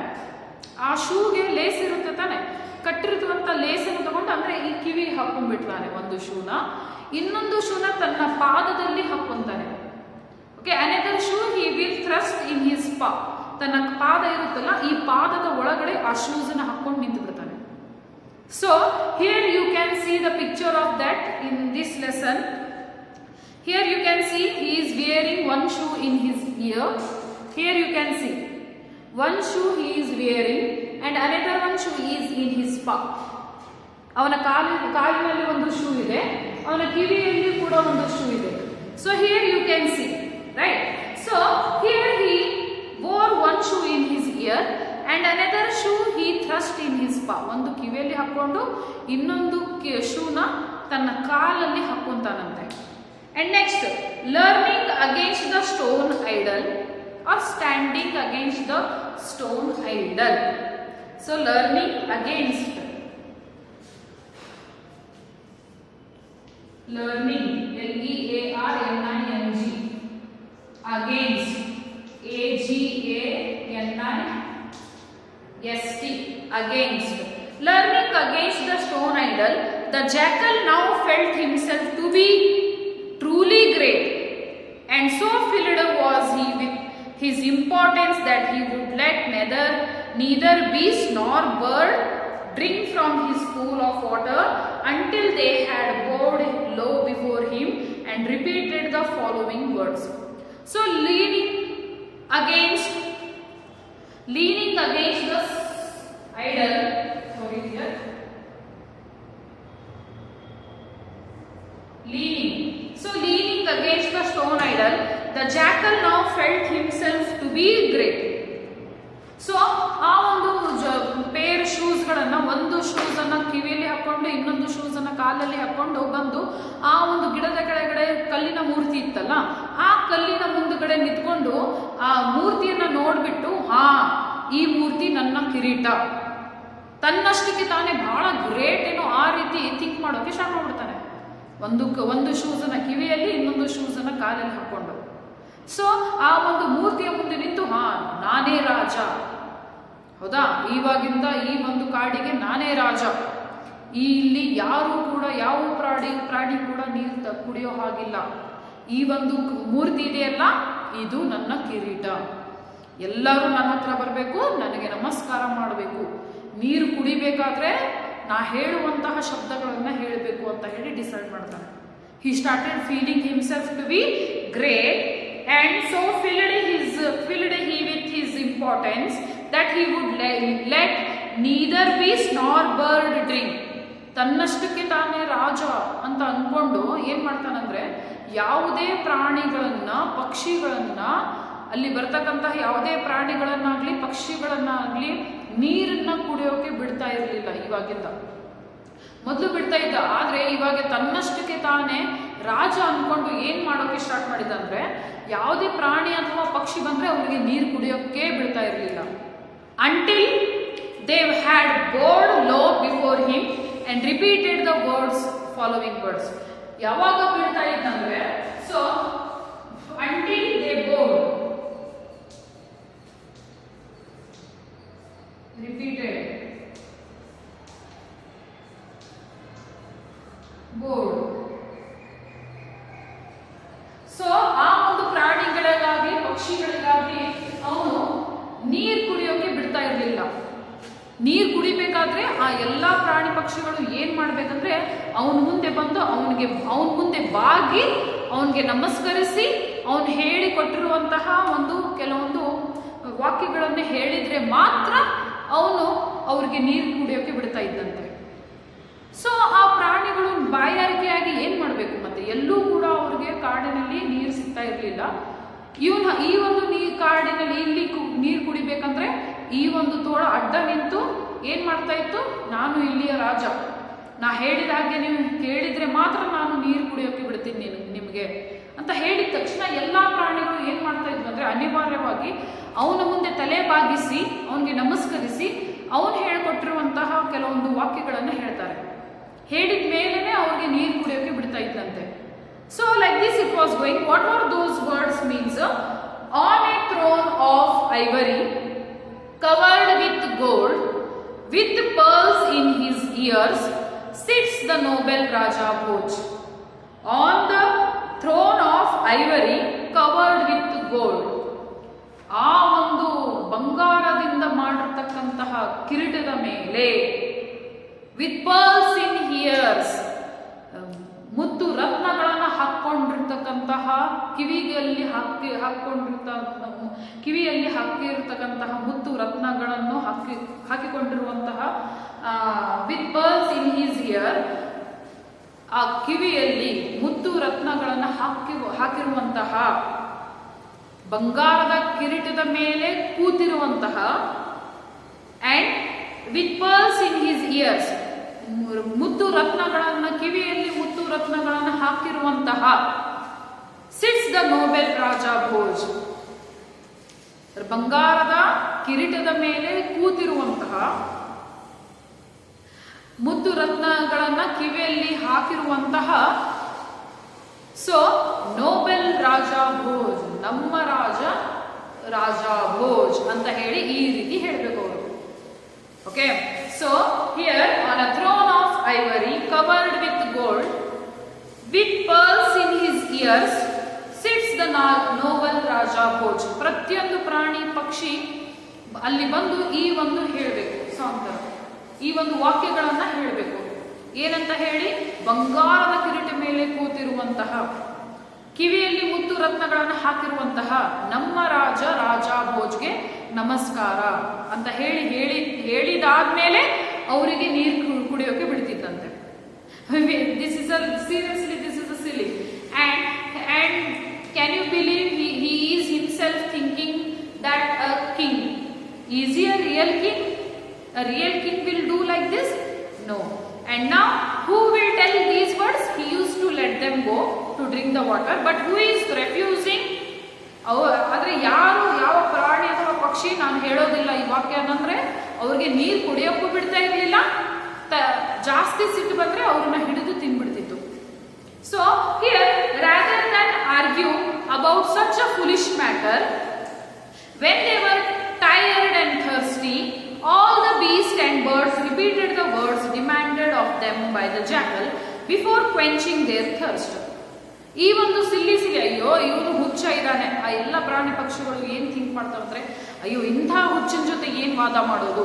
ಆ ಶೂಗೆ ಲೇಸ್ ಇರುತ್ತೆ ತಾನೆ, ಕಟ್ಟಿರುವಂತ ಲೇಸನ್ನು ತಗೊಂಡು ಅಂದ್ರೆ ಈ ಕಿವಿ ಹಾಕೊಂಡ್ಬಿಟ್ಟಾನೆ ಒಂದು ಶೂನ. ಇನ್ನೊಂದು ಶೂನ ತನ್ನ ಪಾದದಲ್ಲಿ ಹಾಕೊಂತಾನೆ. Okay, another shoe he will thrust in his paw. ತನ್ನ ಪಾದ ಇರುತ್ತಲ್ಲ, ಈ ಪಾದದ ಒಳಗಡೆ ಆ ಶೂಸ್ ಅನ್ನ ಹಾಕೊಂಡು ನಿಂತು ಬಿಡ್ತಾನೆ. So here you can see the picture of that in this lesson. Here you can see he is wearing one shoe in his ear. Here you can see one shoe he is wearing and another one shoe is in his paw. ಅವನ ಕಾಲಿನಲ್ಲಿ ಒಂದು ಶೂ ಇದೆ, ಅವನ ಕಿವಿಯಲ್ಲಿ ಕೂಡ ಒಂದು ಶೂ ಇದೆ. So here you can see, right? So here he wore one shoe in his ear and another shoe he thrust in his paw. ಒಂದು ಕಿವಿಯಲ್ಲಿ ಹಾಕೊಂಡು ಇನ್ನೊಂದು ಶೂನ ತನ್ನ ಕಾಲಲ್ಲಿ ಹಾಕೊಂತಾನಂತೆ. And next, learning against the stone idol or standing against the stone idol. So learning against, learning, L-E-A-R-N-I-N-G, against, A-G-A-N-I-S-T, against. Learning against the stone idol, the jackal now felt himself to be truly great, and so filled was he with his importance that he would let neither beast nor bird drink from his pool of water until they had bowed low before him and repeated the following words. So leaning against the idol, sorry here, leaning against the stone idol, the jackal now felt himself to be great. So ಆ ಒಂದು ಪೇರ್ ಶೂಸ್ಗಳನ್ನ, ಒಂದು ಶೂಸ್ ಅನ್ನ ಕಿವಿಯಲ್ಲಿ ಹಾಕೊಂಡು ಇನ್ನೊಂದು ಶೂಸ್ ಅನ್ನ ಕಾಲಲ್ಲಿ ಹಾಕೊಂಡು ಬಂದು ಆ ಒಂದು ಗಿಡದ ಕೆಳಗಡೆ ಕಲ್ಲಿನ ಮೂರ್ತಿ ಇತ್ತಲ್ಲ, ಆ ಕಲ್ಲಿನ ಮುಂದುಗಡೆ ನಿಂತ್ಕೊಂಡು ಆ ಮೂರ್ತಿಯನ್ನ ನೋಡ್ಬಿಟ್ಟು, ಹಾ ಈ ಮೂರ್ತಿ ನನ್ನ ಕಿರೀಟ, ತನ್ನಷ್ಟಕ್ಕೆ ತಾನೇ ಬಹಳ ಗ್ರೇಟ್ ಏನೋ ಆ ರೀತಿ ಥಿಂಕ್ ಮಾಡೋಕೆ ಸ್ಟಾರ್ಟ್ ಮಾಡ್ಬಿಡ್ತಾನೆ. ಒಂದು ಶೂಸ್ ಅನ್ನ ಕಿವಿಯಲ್ಲಿ ಇನ್ನೊಂದು ಶೂಸ್ ಅನ್ನ ಕಾಲಲ್ಲಿ ಹಾಕೊಂಡು. ಸೊ ಆ ಒಂದು ಮೂರ್ತಿಯ ಮುಂದೆ ನಿಂತು, ಹಾ ನಾನೇ ರಾಜ, ಹೌದಾ, ಇವಾಗಿಂದ ಈ ಒಂದು ಕಾಡಿಗೆ ನಾನೇ ರಾಜ, ಇಲ್ಲಿ ಯಾರು ಕೂಡ ಯಾವ ಪ್ರಾಣಿ ಕೂಡ ನೀರು ಕುಡಿಯೋ ಹಾಗಿಲ್ಲ, ಈ ಒಂದು ಮೂರ್ತಿ ಇದೆಯಲ್ಲ ಇದು ನನ್ನ ಕಿರೀಟ, ಎಲ್ಲರೂ ನನ್ನ ಹತ್ರ ಬರಬೇಕು, ನನಗೆ ನಮಸ್ಕಾರ ಮಾಡಬೇಕು, ನೀರು ಕುಡಿಬೇಕಾದ್ರೆ ನಾ ಹೇಳುವಂತಹ ಶಬ್ದಗಳನ್ನ ಹೇಳಬೇಕು ಅಂತ ಹೇಳಿ ಡಿಸೈಡ್ ಮಾಡ್ತಾನೆ. He started feeling himself to be great, and so filled he with his importance importance that he would let neither beast nor bird drink. ತನ್ನಷ್ಟಕ್ಕೆ ತಾನೇ ರಾಜ ಅಂತ ಅನ್ಕೊಂಡು ಏನ್ ಮಾಡ್ತಾನಂದ್ರೆ ಯಾವುದೇ ಪ್ರಾಣಿಗಳನ್ನ ಪಕ್ಷಿಗಳನ್ನ ಅಲ್ಲಿ ಬರ್ತಕ್ಕಂತಹ ಯಾವುದೇ ಪ್ರಾಣಿಗಳನ್ನಾಗ್ಲಿ ಪಕ್ಷಿಗಳನ್ನಾಗ್ಲಿ ನೀರನ್ನ ಕುಡಿಯೋಕೆ ಬಿಡ್ತಾ ಇರಲಿಲ್ಲ. ಇವಾಗಿಂದ ಮೊದಲು ಬಿಡ್ತಾ ಇದ್ದ, ಆದ್ರೆ ಇವಾಗ ತನ್ನಷ್ಟಕ್ಕೆ ತಾನೇ ರಾಜ ಅನ್ಕೊಂಡು ಏನ್ ಮಾಡೋಕೆ ಸ್ಟಾರ್ಟ್ ಮಾಡಿದ ಅಂದ್ರೆ ಯಾವುದೇ ಪ್ರಾಣಿ ಅಥವಾ ಪಕ್ಷಿ ಬಂದ್ರೆ ಅವರಿಗೆ ನೀರು ಕುಡಿಯೋಕೆ ಬಿಡ್ತಾ ಇರಲಿಲ್ಲ. Until they had board low before him and repeated the words, following words. ಯಾವಾಗ ಬೀಳ್ತಾ ಇದ್ದಂದ್ರೆ so until they bowed, repeated, bowed. so ಆ ಒಂದು ಪ್ರಾಣಿಗಳಿಗಾಗಲಿ ಪಕ್ಷಿಗಳಿಗಾಗಲಿ ಅವನು ನೀರು ಕುಡಿಯೋಕೆ ಬಿಡ್ತಾ ಇರಲಿಲ್ಲ. ನೀರು ಕುಡಿಬೇಕಾದ್ರೆ ಆ ಎಲ್ಲಾ ಪ್ರಾಣಿ ಪಕ್ಷಿಗಳು ಏನ್ ಮಾಡ್ಬೇಕಂದ್ರೆ ಅವನ ಮುಂದೆ ಬಂದು ಅವನ ಮುಂದೆ ಬಾಗಿ ಅವನಿಗೆ ನಮಸ್ಕರಿಸಿ ಅವನು ಹೇಳಿ ಕೊಟ್ಟಿರುವಂತಹ ಕೆಲವೊಂದು ವಾಕ್ಯಗಳನ್ನು ಹೇಳಿದ್ರೆ ಮಾತ್ರ ಅವನು ಅವ್ರಿಗೆ ನೀರು ಕುಡಿಯೋಕೆ ಬಿಡ್ತಾ ಇದ್ದಂತೆ. ಸೊ ಆ ಪ್ರಾಣಿಗಳು ಬಾಯಾರಿಕೆಯಾಗಿ ಏನ್ ಮಾಡ್ಬೇಕು, ಮತ್ತೆ ಎಲ್ಲೂ ಕೂಡ ಅವ್ರಿಗೆ ಕಾಡಿನಲ್ಲಿ ನೀರು ಸಿಗ್ತಾ ಇರ್ಲಿಲ್ಲ. ಈ ಒಂದು ಕಾಡಿನಲ್ಲಿ ಇಲ್ಲಿ ನೀರು ಕುಡಿಬೇಕಂದ್ರೆ ಈ ಒಂದು ತೋಳ ಅಡ್ಡ ನಿಂತು ಏನ್ ಮಾಡ್ತಾ ಇತ್ತು, ನಾನು ಇಲ್ಲಿಯ ರಾಜ, ನಾ ಹೇಳಿದ ಹಾಗೆ ನೀವು ಕೇಳಿದ್ರೆ ಮಾತ್ರ ನಾನು ನೀರು ಕುಡಿಯೋಕೆ ಬಿಡ್ತೀನಿ ನಿಮ್ಗೆ ಅಂತ ಹೇಳಿದ ತಕ್ಷಣ ಎಲ್ಲಾ ಪ್ರಾಣಿಗಳು ಏನ್ ಮಾಡ್ತಾ ಇದ್ವು ಅಂದ್ರೆ ಅನಿವಾರ್ಯವಾಗಿ ಅವನ ಮುಂದೆ ತಲೆ ಬಾಗಿಸಿ ಅವನಿಗೆ ನಮಸ್ಕರಿಸಿ ಅವನು ಹೇಳ್ಕೊಟ್ಟಿರುವಂತಹ ಕೆಲವೊಂದು ವಾಕ್ಯಗಳನ್ನು ಹೇಳ್ತಾರೆ. ಹೇಳಿದ ಮೇಲೇನೆ ಅವ್ರಿಗೆ ನೀರು ಕುಡಿಯೋಕೆ ಬಿಡ್ತಾ ಇದ್ದಂತೆ. So like this it was going. What are those words means? On A throne of ivory covered with gold, with pearls in his ears, sits the noble Raja Bhoj. On the throne of ivory covered with gold. ಆ ಒಂದು ಬಂಗಾರದಿಂದ ಮಾಡಿರ್ತಕ್ಕಂತಹ ಕಿರೀಟದ ಮೇಲೆ with pearls in ears, ಮುತ್ತು ರತ್ನಗಳನ್ನ ಹಾಕೊಂಡಿರ್ತಕ್ಕಂತಹ ಕಿವಿಯಲ್ಲಿ ಹಾಕಿರ್ತಕ್ಕಂತಹ ಮುತ್ತು ರತ್ನಗಳನ್ನು ಹಾಕಿಕೊಂಡಿರುವಂತಹ with pearls in his ear, ಆ ಕಿವಿಯಲ್ಲಿ ಮುತ್ತು ರತ್ನಗಳನ್ನು ಹಾಕಿರುವಂತಹ ಬಂಗಾರದ ಕಿರೀಟದ ಮೇಲೆ ಕೂತಿರುವಂತಹ and with pearls in his ears, ಮುತ್ತು ರತ್ನಗಳನ್ನ ಕಿವಿಯಲ್ಲಿ ಮುತ್ತು ರತ್ನಗಳನ್ನು ಹಾಕಿರುವಂತಹ sits the noble Raja Bhoj. ಬಂಗಾರದ ಕಿರೀಟದ ಮೇಲೆ ಕೂತಿರುವಂತಹ ಮುತ್ತು ರತ್ನಗಳನ್ನ ಕಿವಿಯಲ್ಲಿ ಹಾಕಿರುವಂತಹ ಸೊ ನೋಬೆಲ್ ರಾಜ ಭೋಜ್, ನಮ್ಮ ರಾಜ ಭೋಜ್ ಅಂತ ಹೇಳಿ ಈ ರೀತಿ ಹೇಳ್ಬೇಕು ಅವರು. Okay, so here on a throne of ivory covered with gold, with pearls in his ears, sits the noble Raja Bhoj. ಪ್ರತಿಯೊಂದು ಪ್ರಾಣಿ ಪಕ್ಷಿ ಅಲ್ಲಿ ಬಂದು ಈ ಒಂದು ಹೇಳಬೇಕು, ಈ ಒಂದು ವಾಕ್ಯಗಳನ್ನ ಹೇಳಬೇಕು. ಏನಂತ ಹೇಳಿ? ಬಂಗಾರದ ಕಿರೀಟ ಮೇಲೆ ಕೂತಿರುವಂತಹ, ಕಿವಿಯಲ್ಲಿ ಮುತ್ತು ರತ್ನಗಳನ್ನು ಹಾಕಿರುವಂತಹ ನಮ್ಮ ರಾಜ ಭೋಜ್ಗೆ ನಮಸ್ಕಾರ ಅಂತ ಹೇಳಿದಾದ್ಮೇಲೆ ಅವರಿಗೆ ನೀರು ಕುಡಿಯೋಕೆ ಬಿಡ್ತಿದ್ದಂತೆ. This is a silly and can you believe he is himself thinking that a king is he a real king? A real king will do like this? No. And now who will tell these words? He used to let them go to drink the water, but who is refusing? ಆದ್ರೆ ಯಾವ ಪ್ರಾಣಿ ಅಥವಾ ಪಕ್ಷಿ ನಾನು ಹೇಳೋದಿಲ್ಲ ಈ ವಾಕ್ಯ ಅಂದ್ರೆ ಅವ್ರಿಗೆ ನೀರು ಕುಡಿಯೋಕ್ಕೂ ಬಿಡ್ತಾ ಇರ್ಲಿಲ್ಲ. ಜಾಸ್ತಿ ಸಿಟ್ಟು ಬಂದ್ರೆ ಅವ್ರನ್ನ ಹಿಡಿದು ತಿನ್ಬಿಡ್ತಿತ್ತು. So here rather than argue about such a foolish matter, when they were tired and thirsty, all the beasts and birds repeated the words demanded of them by the jackal before quenching their thirst. ಈ ಒಂದು ಸಿಲ್ಲಿ ಅಯ್ಯೋ ಇವನು ಹುಚ್ಚ ಇದ್ದಾನೆ. ಆ ಎಲ್ಲ ಪ್ರಾಣಿ ಪಕ್ಷಿಗಳು ಏನ್ ಥಿಂಕ್ ಮಾಡ್ತಾವಂದ್ರೆ, ಅಯ್ಯೋ ಇಂಥ ಹುಚ್ಚಿನ ಜೊತೆ ಏನ್ ವಾದ ಮಾಡೋದು,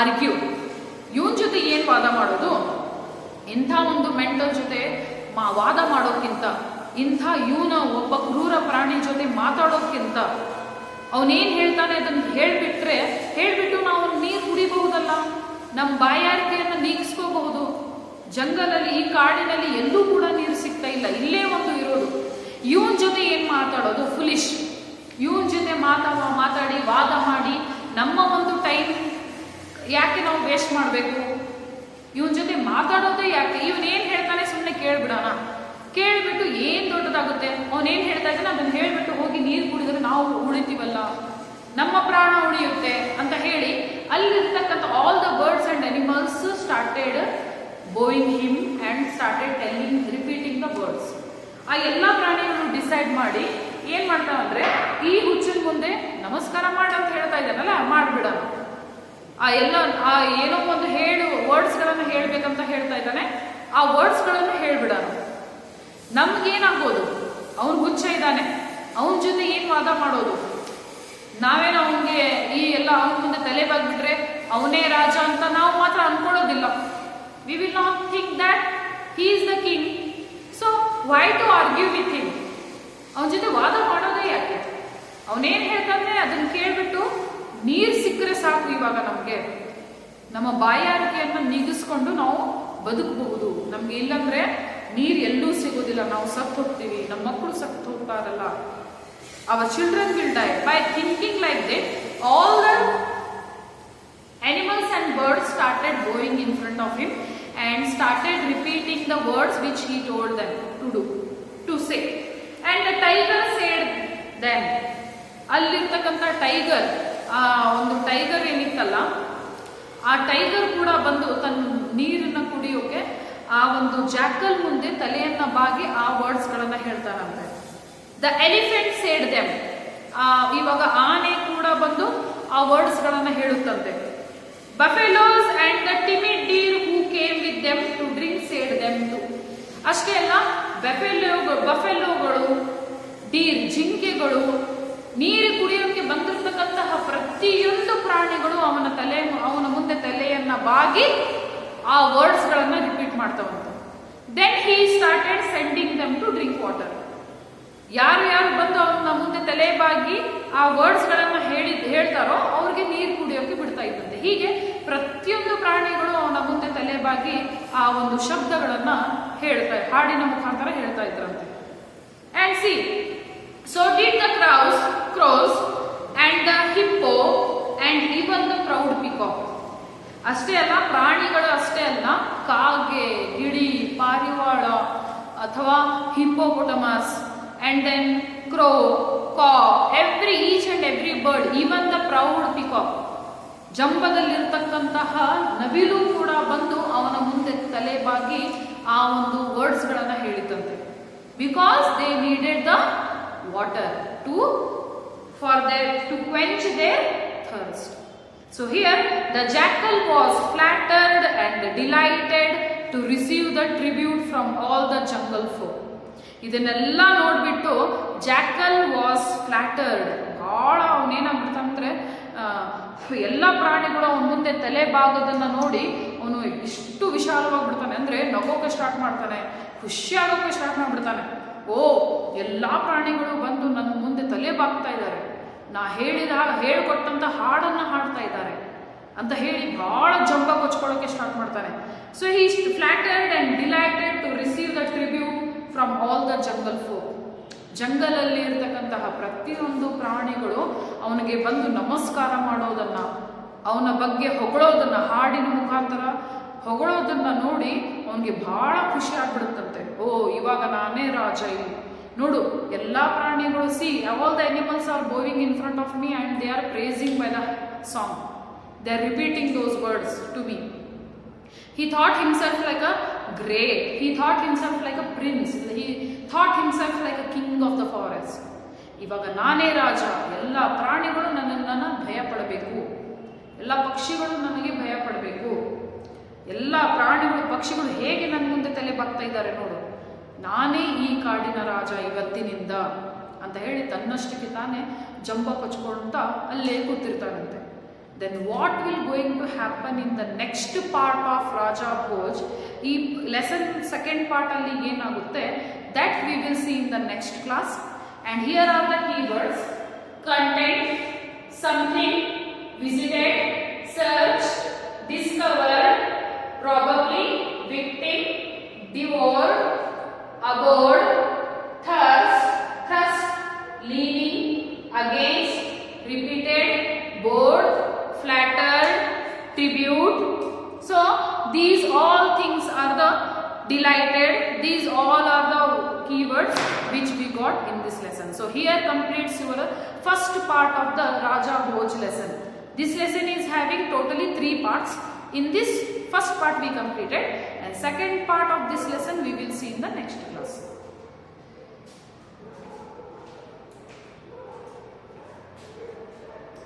ಆರ್ಗ್ಯೂ, ಇವನ್ ಜೊತೆ ಏನ್ ವಾದ ಮಾಡೋದು, ಇಂಥ ಒಂದು ಮೆಂಟಲ್ ಜೊತೆ ವಾದ ಮಾಡೋಕ್ಕಿಂತ, ಇಂಥ ಇವನ ಒಬ್ಬ ಕ್ರೂರ ಪ್ರಾಣಿ ಜೊತೆ ಮಾತಾಡೋಕ್ಕಿಂತ ಅವನೇನ್ ಹೇಳ್ತಾನೆ ಅದನ್ನ ಹೇಳ್ಬಿಟ್ಟು ಹೇಳ್ಬಿಟ್ಟು ನಾವು ನೀರು ಕುಡಿಬಹುದಲ್ಲ, ನಮ್ಮ ಬಾಯಾರಿಕೆಯನ್ನು ನೀಗಿಸ್ಕೋಬಹುದು. ಜಂಗಲಲ್ಲಿ, ಈ ಕಾಡಿನಲ್ಲಿ ಎಲ್ಲೂ ಕೂಡ ನೀರು ಸಿಗ್ತಾ ಇಲ್ಲ, ಇಲ್ಲೇ ಒಂದು ಇರೋದು. ಇವನ್ ಜೊತೆ ಏನ್ ಮಾತಾಡೋದು, ಫುಲಿಶ್. ಇವನ್ ಜೊತೆ ಮಾತಾಡಿ ವಾದ ಮಾಡಿ ನಮ್ಮ ಒಂದು ಟೈಮ್ ಯಾಕೆ ನಾವು ವೇಸ್ಟ್ ಮಾಡಬೇಕು? ಇವನ್ ಜೊತೆ ಮಾತಾಡೋದೇ ಯಾಕೆ? ಇವನ್ ಏನ್ ಹೇಳ್ತಾನೆ ಸುಮ್ಮನೆ ಕೇಳ್ಬಿಡೋಣ. ಕೇಳ್ಬಿಟ್ಟು ಏನ್ ದೊಡ್ಡದಾಗುತ್ತೆ? ಅವನೇನ್ ಹೇಳ್ತಾ ಇದ್ದಾನೆ ಅದನ್ನ ಹೇಳ್ಬಿಟ್ಟು ಹೋಗಿ ನೀರು ಕುಡಿದ್ರೆ ನಾವು ಉಳಿತೀವಲ್ಲ, ನಮ್ಮ ಪ್ರಾಣ ಉಳಿಯುತ್ತೆ ಅಂತ ಹೇಳಿ ಅಲ್ಲಿರ್ತಕ್ಕಂಥ all the birds and animals started Boeing him and started repeating the words. ಆ ಎಲ್ಲಾ ಪ್ರಾಣಿಗಳು ಡಿಸೈಡ್ ಮಾಡಿ ಏನ್ ಮಾಡ್ತಾವಂದ್ರೆ, ಈ ಹುಚ್ಚನ್ ಮುಂದೆ ನಮಸ್ಕಾರ ಮಾಡಂತ ಹೇಳ್ತಾ ಇದ್ದಾನಲ್ಲ, ಮಾಡ್ಬಿಡೋಣ. ಏನೋ ಒಂದು ವರ್ಡ್ಸ್ ಗಳನ್ನ ಹೇಳ್ಬೇಕಂತ ಹೇಳ್ತಾ ಇದ್ದಾನೆ, ಆ ವರ್ಡ್ಸ್ ಗಳನ್ನು ಹೇಳ್ಬಿಡೋಣ. ನಮ್ಗೇನಾಗ್ಬೋದು, ಅವನ್ ಹುಚ್ಚ ಇದ್ದಾನೆ, ಅವನ ಜೊತೆ ಏನ್ ವಾದ ಮಾಡೋದು? ನಾವೇನೋ ಅವನಿಗೆ ಅವನ ಮುಂದೆ ತಲೆ ಬಾಗ್ಬಿಟ್ರೆ ಅವನೇ ರಾಜ ಅಂತ ನಾವು ಮಾತ್ರ ಅನ್ಕೊಳ್ಳೋದಿಲ್ಲ. We will not think that he is the king. So why to argue with him? ಅವನ ಜೊತೆ ವಾದ ಮಾಡೋದೇ ಯಾಕೆ? ಅವನೇನ್ ಹೇಳ್ತಾನೆ ಅದನ್ನ ಕೇಳ್ಬಿಟ್ಟು ನೀರ್ ಸಿಕ್ಕರೆ ಸಾಕು. ಇವಾಗ ನಮ್ಗೆ ನಮ್ಮ ಬಾಯಾರಿಕೆಯನ್ನ ನೀಗಿಸ್ಕೊಂಡು ನಾವು ಬದುಕಬಹುದು. ನಮ್ಗೆ ಇಲ್ಲಂದ್ರೆ ನೀರ್ ಎಲ್ಲೂ ಸಿಗೋದಿಲ್ಲ, ನಾವು ಸತ್ತು ಹೋಗ್ತೀವಿ, ನಮ್ಮ ಮಕ್ಕಳು ಸತ್ತು ಹೋಗ್ತಾರಲ್ಲ. Our children will die. By thinking like that, all the animals and birds started going in front of him and started repeating the words which he told them to say. And the tiger said then, ಅಲ್ಲಿರ್ತಕ್ಕಂಥ ಟೈಗರ್, ಒಂದು ಟೈಗರ್ ಏನಿತ್ತಲ್ಲ, ಆ ಟೈಗರ್ ಕೂಡ ಬಂದು ತನ್ನ ನೀರನ್ನ ಕುಡಿಯೋಕೆ ಆ ಒಂದು ಜಾಕಲ್ ಮುಂದೆ ತಲೆಯನ್ನ ಬಾಗಿ ಆ ವರ್ಡ್ಸ್ ಗಳನ್ನ ಹೇಳ್ತಾನಂತೆ. ದ ಎಲಿಫೆಂಟ್ ಸೇಡ್ ದೆಮ್, ಇವಾಗ ಆನೆ ಕೂಡ ಬಂದು ಆ ವರ್ಡ್ಸ್ ಗಳನ್ನ ಹೇಳುತ್ತಂತೆ. Buffaloes and the timid deer who came with them to drink said them to. ಅಷ್ಟೇ ಅಲ್ಲ, ಬಫೆಲೋಗಳು, ಡೀರ್, ಜಿಂಕೆಗಳು, ನೀರು ಕುಡಿಯೋಕೆ ಬಂದಿರತಕ್ಕಂತಹ ಪ್ರತಿಯೊಂದು ಪ್ರಾಣಿಗಳು ಅವನ ಮುಂದೆ ತಲೆಯನ್ನ ಬಾಗಿ ಆ ವರ್ಡ್ಸ್ ಗಳನ್ನ ರಿಪೀಟ್ ಮಾಡ್ತಾವಂತೆ. Then he started sending them to drink water. ಯಾರು ಬಂದು ಅವನ ಮುಂದೆ ತಲೆ ಬಾಗಿ ಆ ವರ್ಡ್ಸ್ ಗಳನ್ನ ಹೇಳ್ತಾರೋ ಅವ್ರಿಗೆ ನೀರು ಕುಡಿಯೋಕೆ ಬಿಡ್ತಾ ಇದ್ದಂತೆ. ಹೀಗೆ ಪ್ರತಿಯೊಂದು ಪ್ರಾಣಿಗಳು ಅವನ ಮುಂದೆ ತಲೆ ಬಾಗಿ ಆ ಒಂದು ಶಬ್ದಗಳನ್ನ ಹಾಡಿನ ಮುಖಾಂತರ ಹೇಳ್ತಾ ಇದ್ರಂತೆ. And C, so did the crows and the hippo and even the proud peacock. ಅಷ್ಟೇ ಅಲ್ಲ, ಪ್ರಾಣಿಗಳು ಅಷ್ಟೇ ಅಲ್ಲ, ಕಾಗೆ, ಗಿಳಿ, ಪಾರಿವಾಳ ಅಥವಾ ಹಿಪ್ಪೋಪೊಟಮಸ್, and then crow, cock, each and every bird, even the proud peacock, ಜಂಬದಲ್ಲಿರ್ತಕ್ಕಂತಹ ನವಿಲು ಕೂಡ ಬಂದು ಅವನ ಮುಂದೆ ತಲೆ ಬಾಗಿ ಆ ಒಂದು ವರ್ಡ್ಸ್ ಗಳನ್ನ ಹೇಳಿದಂತೆ. Because they needed the water to quench their thirst. So here the jackal was flattered and delighted to receive the tribute from all the jungle folk. ಇದನ್ನೆಲ್ಲ ನೋಡ್ಬಿಟ್ಟು ಜಾಕಲ್ ವಾಸ್ ಫ್ಲಾಟರ್ಡ್, ಬಹಳ ಅವನೇನಾಗ್ಬಿಡ್ತಾನಂದ್ರೆ ಎಲ್ಲ ಪ್ರಾಣಿಗಳು ಅವನ ಮುಂದೆ ತಲೆ ಬಾಗೋದನ್ನ ನೋಡಿ ಅವನು ಇಷ್ಟು ವಿಶಾಲವಾಗಿಬಿಡ್ತಾನೆ, ಅಂದ್ರೆ ನಗೋಕೆ ಸ್ಟಾರ್ಟ್ ಮಾಡ್ತಾನೆ, ಖುಷಿಯಾಗೋಕೆ ಸ್ಟಾರ್ಟ್ ಮಾಡ್ಬಿಡ್ತಾನೆ. ಓ, ಎಲ್ಲಾ ಪ್ರಾಣಿಗಳು ಬಂದು ನನ್ನ ಮುಂದೆ ತಲೆ ಬಾಗ್ತಾ ಇದ್ದಾರೆ, ನಾ ಹೇಳ್ಕೊಟ್ಟಂತ ಹಾಡನ್ನ ಹಾಡ್ತಾ ಇದ್ದಾರೆ ಅಂತ ಹೇಳಿ ಬಹಳ ಜಂಬ ಕೊಚ್ಕೊಳ್ಳೋಕೆ ಸ್ಟಾರ್ಟ್ ಮಾಡ್ತಾನೆ. So he flattered and delighted to receive the tribute from all the jungle folk. ಜಂಗಲಲ್ಲಿ ಇರ್ತಕ್ಕಂತಹ ಪ್ರತಿಯೊಂದು ಪ್ರಾಣಿಗಳು ಅವನಿಗೆ ಬಂದು ನಮಸ್ಕಾರ ಮಾಡೋದನ್ನ, ಅವನ ಬಗ್ಗೆ ಹೊಗಳೋದನ್ನ, ಹಾಡಿನ ಮುಖಾಂತರ ಹೊಗಳೋದನ್ನ ನೋಡಿ ಅವನಿಗೆ ಬಹಳ ಖುಷಿ ಆಗ್ಬಿಡುತ್ತಂತೆ. ಓ, ಇವಾಗ ನಾನೇ ರಾಜ ಇಲ್ಲಿ ನೋಡು, ಎಲ್ಲಾ ಪ್ರಾಣಿಗಳು, see all the animals are bowing in front of me and they are praising by the song, they are repeating those words to me. He thought himself like a great, he thought himself like a prince, he thought himself like a king of the forest. ಇವಾಗ ನಾನೇ ರಾಜ, ಎಲ್ಲ ಪ್ರಾಣಿಗಳು ನನ್ನನ್ನು ಭಯ ಪಡಬೇಕು, ಎಲ್ಲ ಪಕ್ಷಿಗಳು ನನಗೆ ಭಯ ಪಡಬೇಕು, ಎಲ್ಲ ಪ್ರಾಣಿಗಳು, ಪಕ್ಷಿಗಳು ಹೇಗೆ ನನ್ನ ಮುಂದೆ ತಲೆ ಬಾಗ್ತಾ ಇದ್ದಾರೆ ನೋಡು, ನಾನೇ ಈ ಕಾಡಿನ ರಾಜ ಇವತ್ತಿನಿಂದ ಅಂತ ಹೇಳಿ ತನ್ನಷ್ಟಕ್ಕೆ ತಾನೇ ಜಂಬ ಕೊಚ್ಕೊಳ್ತಾ ಅಲ್ಲೇ ಕೂತಿರ್ತಾನಂತೆ. Then what will going to happen in the next part of Raja Bhoj, ಈ ಲೆಸನ್ ಸೆಕೆಂಡ್ ಪಾರ್ಟ್ ಅಲ್ಲಿ ಏನಾಗುತ್ತೆ, that we will see in the next class. And here are the keywords: content, something, visited, delighted. These all are the keywords which we got in this lesson. So here completes your first part of the Raja Bhoj lesson. This lesson is having totally 3 parts. In this first part we completed, and second part of this lesson we will see in the next class.